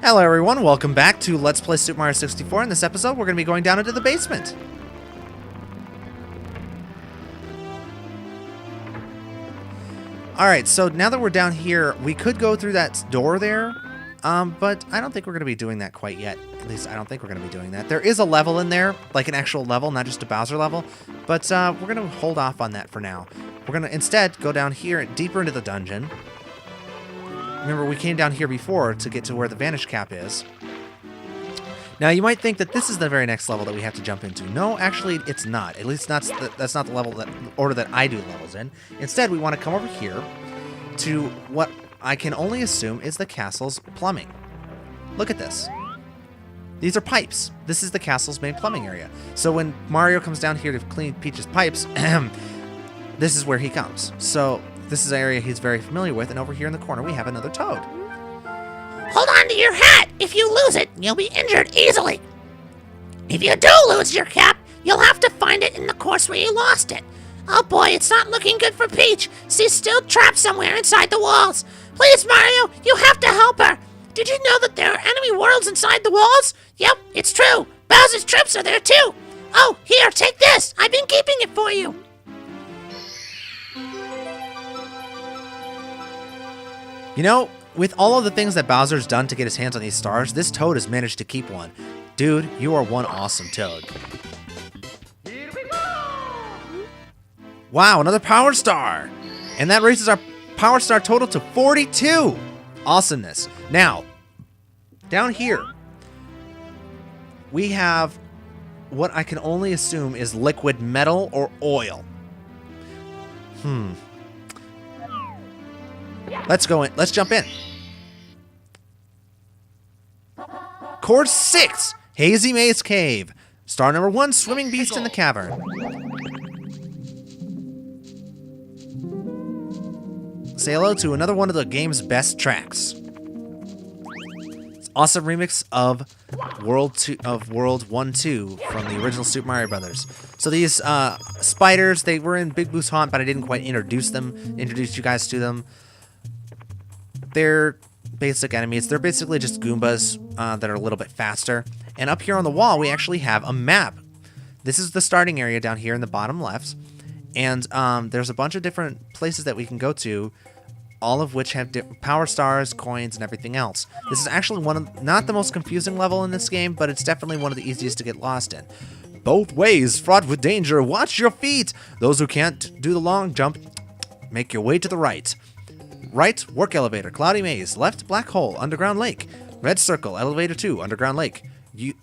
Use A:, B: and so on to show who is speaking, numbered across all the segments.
A: Hello everyone, welcome back to Let's Play Super Mario 64. In this episode, we're going to be going down into the basement. Alright, so now that we're down here, we could go through that door there, but I don't think we're going to be doing that quite yet. At least, I don't think we're going to be doing that. There is a level in there, like an actual level, not just a Bowser level, but we're going to hold off on that for now. We're going to instead go down here, deeper into the dungeon. Remember, we came down here before to get to where the Vanish Cap is. Now, you might think that this is the very next level that we have to jump into. No, actually, it's not. At least that's not the level order that I do levels in. Instead, we want to come over here to what I can only assume is the castle's plumbing. Look at this. These are pipes. This is the castle's main plumbing area. So when Mario comes down here to clean Peach's pipes, this is where he comes. So this is an area he's very familiar with, and over here in the corner we have another toad.
B: Hold on to your hat! If you lose it, you'll be injured easily. If you do lose your cap, you'll have to find it in the course where you lost it. Oh boy, it's not looking good for Peach. She's still trapped somewhere inside the walls. Please, Mario, you have to help her. Did you know that there are enemy worlds inside the walls? Yep, it's true. Bowser's troops are there too. Oh, here, take this. I've been keeping it for you.
A: You know, with all of the things that Bowser's done to get his hands on these stars, this toad has managed to keep one. Dude, you are one awesome toad.
C: Here we go!
A: Wow, another Power Star! And that raises our Power Star total to 42! Awesomeness. Now, down here, we have what I can only assume is liquid metal or oil. Let's go in. Let's jump in. Course 6, Hazy Maze Cave. Star number 1, Swimming Beast in the Cavern. Say hello to another one of the game's best tracks. It's awesome remix of World 1-2 from the original Super Mario Brothers. So these spiders, they were in Big Boo's Haunt, but I didn't quite introduce you guys to them. They're basic enemies. They're basically just Goombas that are a little bit faster. And up here on the wall, we actually have a map. This is the starting area down here in the bottom left. And there's a bunch of different places that we can go to, all of which have power stars, coins, and everything else. This is actually not the most confusing level in this game, but it's definitely one of the easiest to get lost in. Both ways, fraught with danger. Watch your feet. Those who can't do the long jump, make your way to the right. Right, work elevator, cloudy maze. Left, black hole, underground lake. Red circle, elevator 2, underground lake.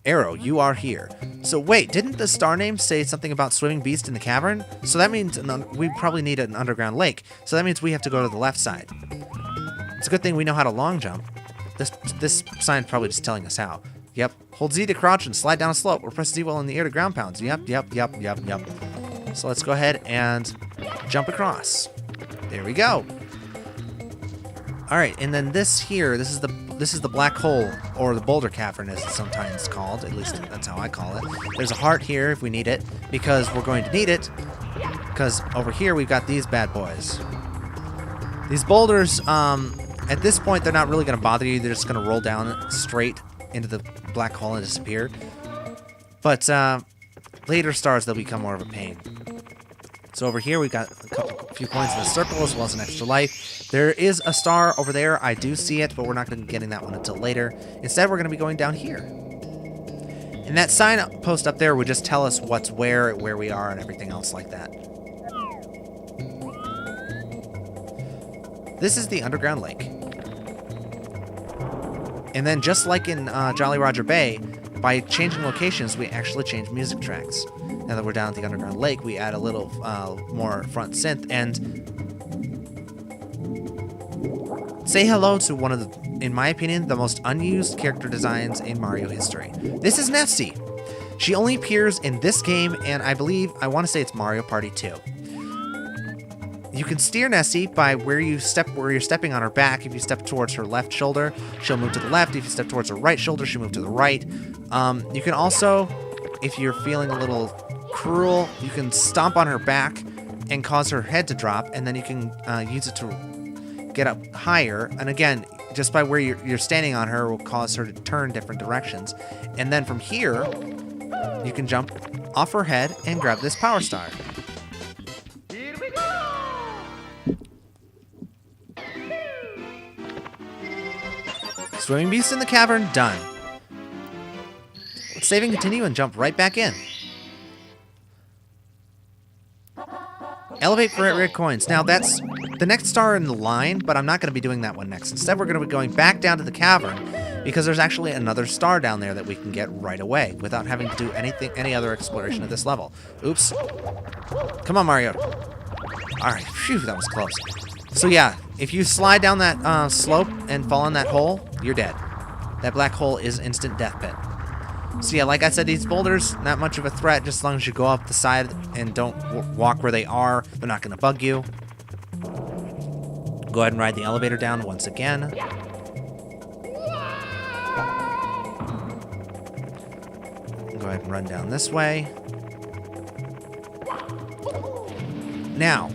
A: Arrow, you are here. So wait, didn't the star name say something about swimming beast in the cavern? So that means we probably need an underground lake. So that means we have to go to the left side. It's a good thing we know how to long jump. This sign's probably just telling us how. Yep. Hold Z to crouch and slide down a slope, or press Z while in the air to ground pounds. Yep. So let's go ahead and jump across. There we go. All right, and then this is the black hole, or the boulder cavern as it's sometimes called. At least that's how I call it. There's a heart here if we need it, because we're going to need it, because over here we've got these bad boys. These boulders, at this point, they're not really going to bother you. They're just going to roll down straight into the black hole and disappear. But later stars, they'll become more of a pain. So over here, we've got a few coins in the circle, as well as an extra life. There is a star over there. I do see it, but we're not going to be getting that one until later. Instead, we're going to be going down here. And that sign post up there would just tell us what's where we are, and everything else like that. This is the underground lake. And then, just like in Jolly Roger Bay, by changing locations, we actually change music tracks. Now that we're down at the underground lake, we add a little more front synth and say hello to one of the, in my opinion, the most unused character designs in Mario history. This is Nessie. She only appears in this game, and I want to say it's Mario Party 2. You can steer Nessie by where you're stepping on her back. If you step towards her left shoulder, she'll move to the left. If you step towards her right shoulder, she'll move to the right. You can also, if you're feeling a little cruel, you can stomp on her back and cause her head to drop, and then you can use it to get up higher. And again, just by where you're standing on her will cause her to turn different directions. And then from here, you can jump off her head and grab this power star.
C: Here we go!
A: Swimming beast in the cavern, done. Let's save and continue and jump right back in. Elevate for red coins. Now that's the next star in the line, but I'm not going to be doing that one next. Instead, we're going to be going back down to the cavern because there's actually another star down there that we can get right away without having to do any other exploration of this level. Oops. Come on, Mario. All right. Phew, that was close. So yeah, if you slide down that slope and fall in that hole, you're dead. That black hole is instant death pit. So yeah, like I said, these boulders, not much of a threat, just as long as you go up the side and don't walk where they are. They're not going to bug you. Go ahead and ride the elevator down once again. Go ahead and run down this way. Now,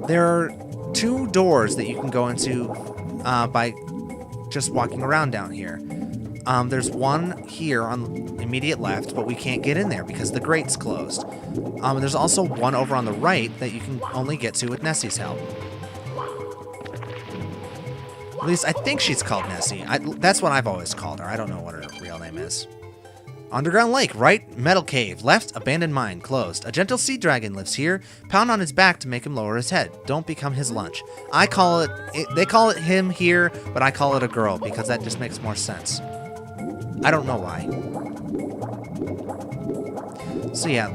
A: there are 2 doors that you can go into by just walking around down here. There's one here on the immediate left, but we can't get in there because the grate's closed. There's also one over on the right that you can only get to with Nessie's help. At least I think she's called Nessie. That's what I've always called her. I don't know what her real name is. Underground lake, right? Metal cave. Left, abandoned mine. Closed. A gentle sea dragon lives here. Pound on his back to make him lower his head. Don't become his lunch. I call it, they call it him here, but I call it a girl because that just makes more sense. I don't know why. So yeah,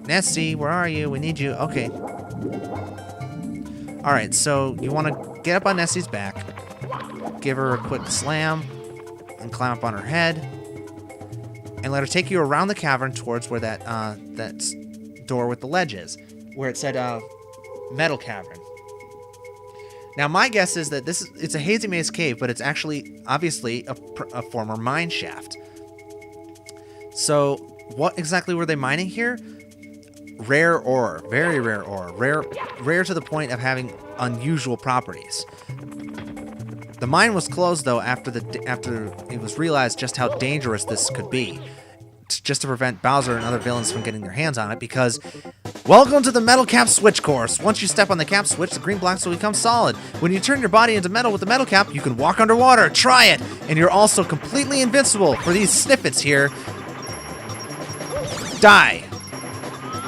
A: Nessie, where are you? We need you. Okay. Alright, so you want to get up on Nessie's back, give her a quick slam, and climb up on her head, and let her take you around the cavern towards where that door with the ledge is, where it said metal cavern. Now, my guess is that it's a Hazy Maze cave, but it's actually, obviously, a former mine shaft. So, what exactly were they mining here? Rare ore. Very rare ore. Rare to the point of having unusual properties. The mine was closed, though, after it was realized just how dangerous this could be. Just to prevent Bowser and other villains from getting their hands on it, because welcome to the metal cap switch course. Once you step on the cap switch, the green blocks will become solid. When you turn your body into metal with the metal cap, you can walk underwater. Try it! And you're also completely invincible for these snippets here. Die.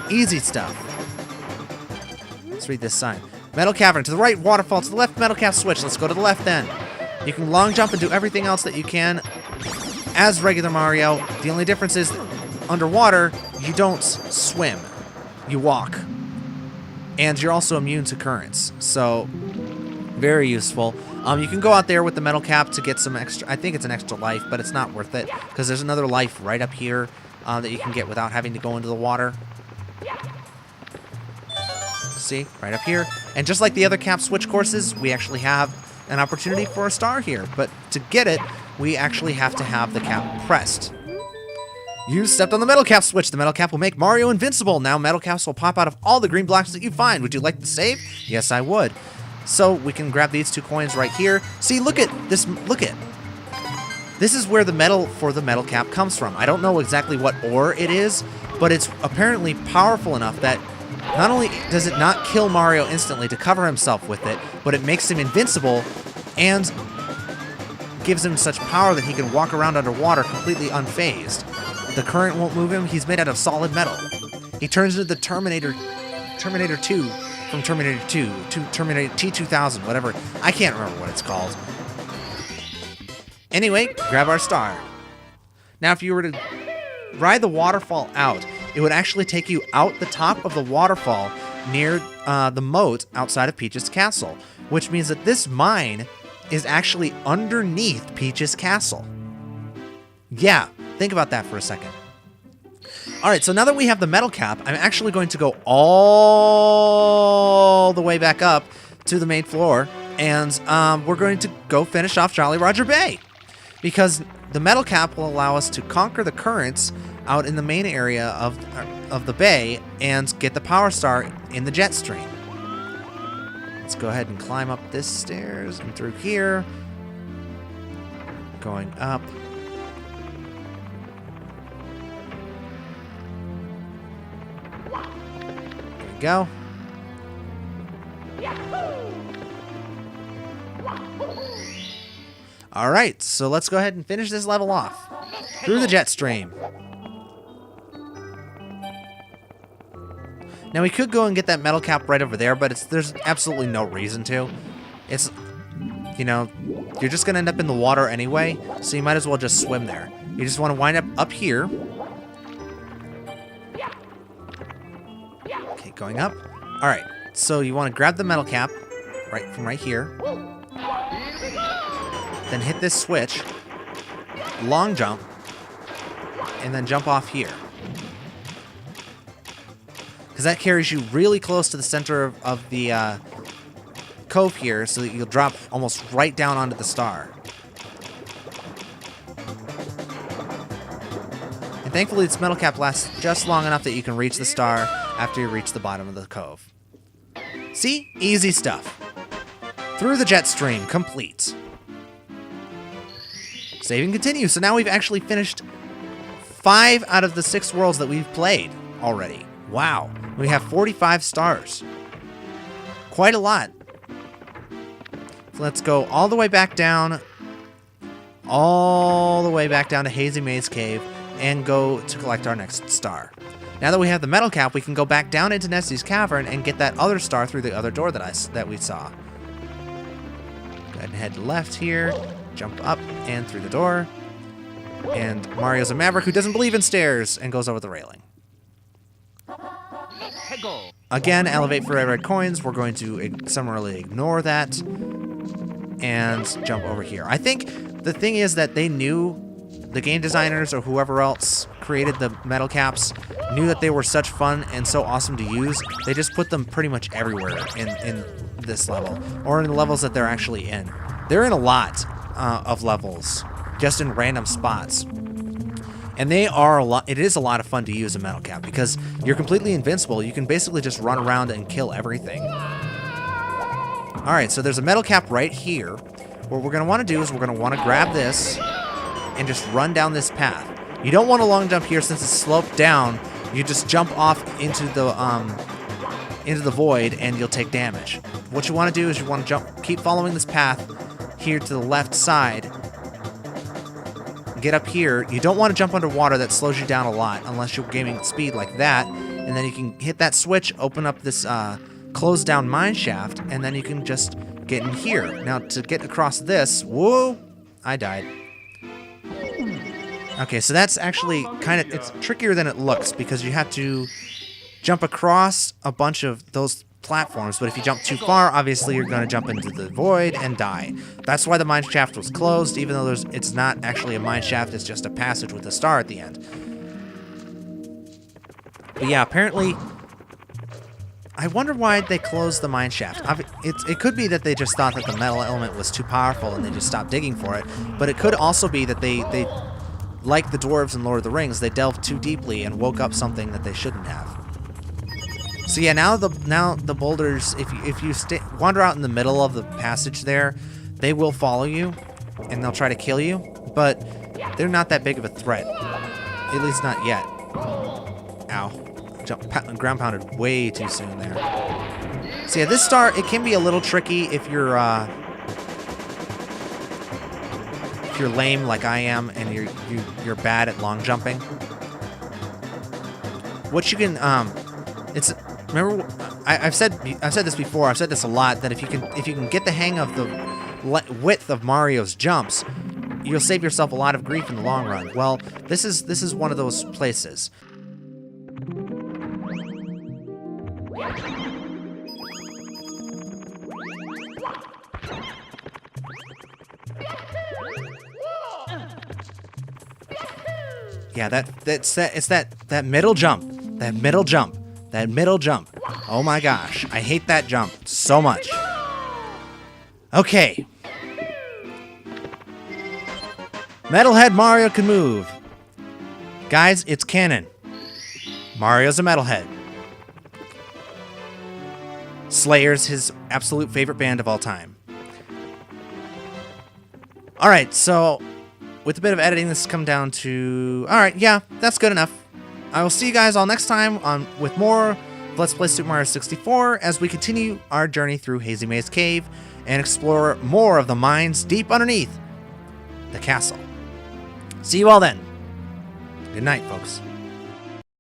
A: Easy stuff. Let's read this sign. Metal cavern. To the right, waterfall. To the left, metal cap switch. Let's go to the left then. You can long jump and do everything else that you can as regular Mario. The only difference is underwater, you don't swim. You walk. And you're also immune to currents. So, very useful. You can go out there with the metal cap to get some extra, I think it's an extra life, but it's not worth it, because there's another life right up here that you can get without having to go into the water. See, right up here. And just like the other cap switch courses, we actually have an opportunity for a star here. But to get it, we actually have to have the cap pressed. You stepped on the metal cap switch. The metal cap will make Mario invincible. Now metal caps will pop out of all the green blocks that you find. Would you like to save? Yes, I would. So we can grab these 2 coins right here. See, look at this. Look at. This is where the metal for the metal cap comes from. I don't know exactly what ore it is, but it's apparently powerful enough that not only does it not kill Mario instantly to cover himself with it, but it makes him invincible and gives him such power that he can walk around underwater completely unfazed. The current won't move him. He's made out of solid metal. He turns into the Terminator 2 from Terminator 2 to Terminator T-2000, whatever. I can't remember what it's called. Anyway, grab our star. Now, if you were to ride the waterfall out, it would actually take you out the top of the waterfall near the moat outside of Peach's castle, which means that this mine is actually underneath Peach's castle. Yeah, think about that for a second. Alright, so now that we have the metal cap, I'm actually going to go all the way back up to the main floor, and we're going to go finish off Jolly Roger Bay. Because the metal cap will allow us to conquer the currents out in the main area of the bay and get the power star in the jet stream. Let's go ahead and climb up this stairs and through here. Going up. There we go. All right, so let's go ahead and finish this level off through the jet stream. Now we could go and get that metal cap right over there, but there's absolutely no reason to. It's, you know, you're just gonna end up in the water anyway, so you might as well just swim there. You just want to wind up here. Okay, going up. All right, so you want to grab the metal cap right from right here. Then hit this switch, long jump, and then jump off here. Because that carries you really close to the center of the cove here, so that you'll drop almost right down onto the star. And thankfully this metal cap lasts just long enough that you can reach the star after you reach the bottom of the cove. See? Easy stuff. Through the jet stream, complete. Save and continue. So now we've actually finished 5 out of the 6 worlds that we've played already. Wow. We have 45 stars. Quite a lot. So let's go all the way back down. All the way back down to Hazy Maze Cave and go to collect our next star. Now that we have the metal cap, we can go back down into Nessie's Cavern and get that other star through the other door that we saw. Go ahead and head left here. Jump up and through the door. And Mario's a maverick who doesn't believe in stairs and goes over the railing. Again, elevate for red coins. We're going to summarily ignore that and jump over here. I think the thing is that they knew, the game designers or whoever else created the metal caps knew that they were such fun and so awesome to use. They just put them pretty much everywhere in this level, or in the levels that they're actually in. They're in a lot of levels, just in random spots. And they are a lot. It is a lot of fun to use a metal cap because you're completely invincible. You can basically just run around and kill everything. All right, so there's a metal cap right here. What we're gonna want to do is we're gonna want to grab this and just run down this path. You don't want to long jump here since it's sloped down. You just jump off into the void and you'll take damage. What you want to do is you want to keep following this path here to the left side. Get up here. You don't want to jump underwater. That slows you down a lot unless you're gaining speed like that. And then you can hit that switch, open up this closed down mine shaft, and then you can just get in here. Now to get across this, whoa, I died. Okay, so that's actually it's trickier than it looks because you have to jump across a bunch of those platforms, but if you jump too far, obviously you're going to jump into the void and die. That's why the mine shaft was closed, even though it's not actually a mine shaft, it's just a passage with a star at the end. But yeah, apparently, I wonder why they closed the mine shaft. It could be that they just thought that the metal element was too powerful and they just stopped digging for it, but it could also be that they like the dwarves in Lord of the Rings, they delved too deeply and woke up something that they shouldn't have. So yeah, now the boulders, if you wander out in the middle of the passage there, they will follow you, and they'll try to kill you, but they're not that big of a threat. At least not yet. Ow. Ground pounded way too soon there. So yeah, this star, it can be a little tricky if you're lame like I am and you're bad at long jumping. What you can remember I've said this before. I've said this a lot, that if you can get the hang of the width of Mario's jumps, you'll save yourself a lot of grief in the long run. Well, this is one of those places. Yeah, it's that middle jump. That middle jump. That middle jump. Oh my gosh. I hate that jump so much. Okay. Metalhead Mario can move. Guys, it's canon. Mario's a metalhead. Slayer's his absolute favorite band of all time. Alright, so with a bit of editing, this has come down to... Alright, yeah, that's good enough. I will see you guys all next time with more Let's Play Super Mario 64 as we continue our journey through Hazy Maze Cave and explore more of the mines deep underneath the castle. See you all then. Good night, folks.